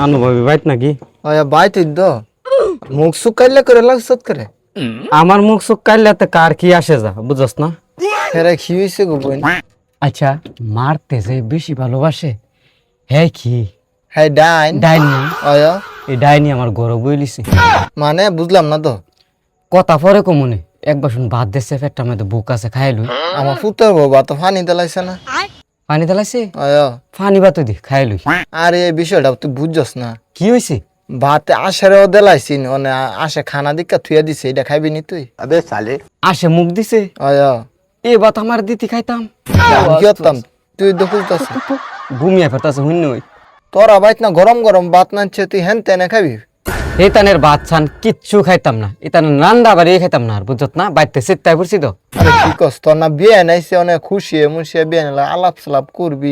আনুভাবি বাইত নাকি? ওয়া বাইত দ মুখ সুকাইলে করে লাগছত করে আমার মুখ চোখ কাইলাতে কার কি আসে যা বুঝছ না? হেরা কি হইছে গো বোন আচ্ছা মারতে যে বেশি ভালোবাসে হে কি হাই ডাইন ডাইনি? ওয়া এই ডাইনি আমার গরু বইলিছে। মানে বুঝলাম না তো কথা পরে কমুনে একবার শুন ভাত দেশে পেটটার মধ্যে বুক আছে খাইলুই। আমার ফুটার বাবা তো ফানি দিলাইছে না পানি দিলাইছে ওয়া পানি বাত দি খাইলুই। আরে এই বিষয়টা তুই বুঝছস না কি হইছে? ভাতে আশারেও দিলাইছি মানে আশে খানা দিকা থুয়া দিছে এটা খাইবি নি তুই আসে মুখ দিছে ওয়া এ বাত আমার দিতি খাইতাম কি হতাম তুই দখলতাস ঘুমিয়ে ফেরতাছে হুন্য ওই তোরা বাইত না গরম গরম ভাত নাচ্ছে তুই হেন তেনে খাবি এতানের ভাত ছান কিচ্ছু খাইতাম না, এতানের রান্না বাড়ি খাইতাম না। আর বুঝত না বাইতে চিত্তায় পড়ছি তো। আরে কি কস তোর না বিয়ে নাইছে অনেক খুশি মুশিয়ে বিয়ে নাইলে আলাপ সালাপ করবি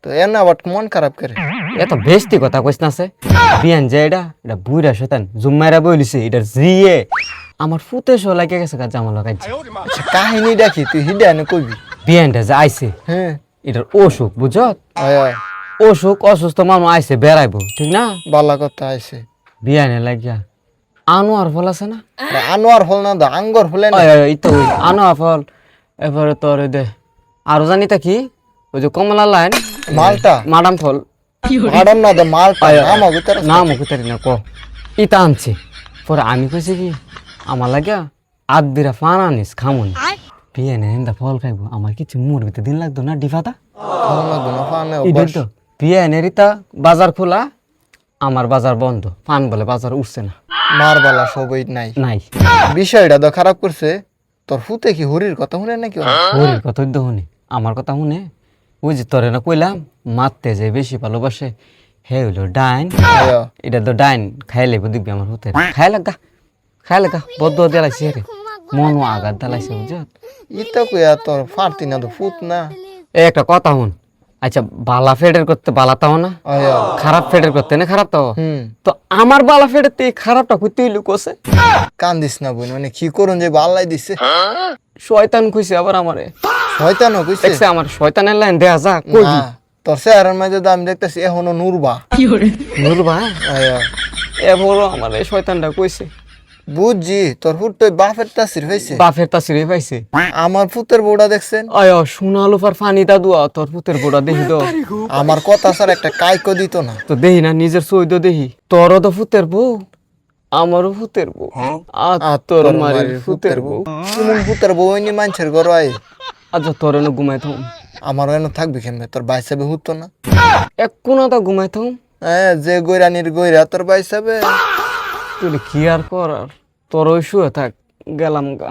তো এর না আবার মন খারাপ করে এত বেশি কথা কইস না সে বিয়ান যে এটা বুইরা শতান জুম্মাইরা বইলিছে এটা জিয়ে আমার ফুতে শো লাগে গেছে কাজ আমার লাগাইছে। আচ্ছা কাহিনী দেখি তুই হিডা এনে কইবি বিয়ানটা যে আইছে হ্যাঁ এটার অসুখ বুঝত, আয় অসুখ অসুস্থ মানুষ আইছে বেড়াইবো ঠিক না? বালা কথা আইছে বিয়ানে লাগিয়া আনোয়ার ফল আছে না? আরে আনোয়ার ফল না দা আঙ্গর ফলে না এই তো ওই আনোয়ার ফল। এবারে তোর ওই দে আরো জানি তা কি ওই যে কমলা লাইন মালটা মাডাম ফল ম্যাডাম না দা মালটা নাম আগুতার না মুখুতারি না ক ইটা আনছে। পরে আমি কইছি কি আমার লাগিয়া আদবিরা ফান আনিস খামুন বিয়ে নেন ফল খাইবো আমার কিছু মুরবিতে দিন লাগতো না ডিফাতা তো বিয়ে নেরিতা বাজার খোলা আমার বাজার বন্ধ ফান বলে বাজার উঠছে না মার বালা সবই নাই নাই। বিষয়টা তো খারাপ করছে তোর ফুতে কি হরির কথা শুনে নাকি হরির কথা তো শুনে আমার কথা শুনে ওই যে তোরে না কইলাম মারতে যে বেশি ভালোবাসে হে হইলো ডাইন। এটা তো ডাইন খাইলে দেখবি আমার হতে খাই লাগা বদ্ধ দেলাইছে রে মনও আঘাত দেলাইছে বুঝছ। ইতা কইয়া তোর ফারতি না তো ফুট না এই একটা কথা শুন, আচ্ছা বালা ফেডের করতে বালা তাও না, খারাপ ফেডের করতে না খারাপ তাও। তো আমার বালা ফেডের তে খারাপটা কইতে হইলো কোসে কান্দিস না বোন মানে কি করুন যে বাল্লাই দিছে শয়তান কইছে আবার আমারে শয়তানও কইছে দেখছে আমার শয়তানের লাইন দেয়া যা কইবি তোর চেহারার মাঝে তো আমি দেখতেছি এখনো নুরবা নুরবা এ বড় আমারে শয়তানটা কইছে বুঝছি তোর ফুট তো বাপের তাসির হয়েছে বাপের তাসিরে পাইছে আমার ফুতের বউটা দেখছেন আয় সোনালো ফার ফানিটা দুয়া তোর পুতের বোড়া দেখি তো আমার কথা স্যার একটা কাইকো দিত না তো দেখি না নিজের সইদ দেখি তোরও তো ফুতের বউ আমারও ফুতের বউ আর তোর মারির ফুতের বউ তুমি ফুতের বউ নি মানুষের ঘর আয় আচ্ছা তোর এনে ঘুমাই থাম আমার এনে থাকবি কেমনে তোর বাইসাবে হুতো না এক কোনা তা ঘুমাই থাম যে গৈরানির গৈরা তোর বাইসাবে তুই কি আর কর আর তোর ওই শুয়ে থাক গেলাম গা।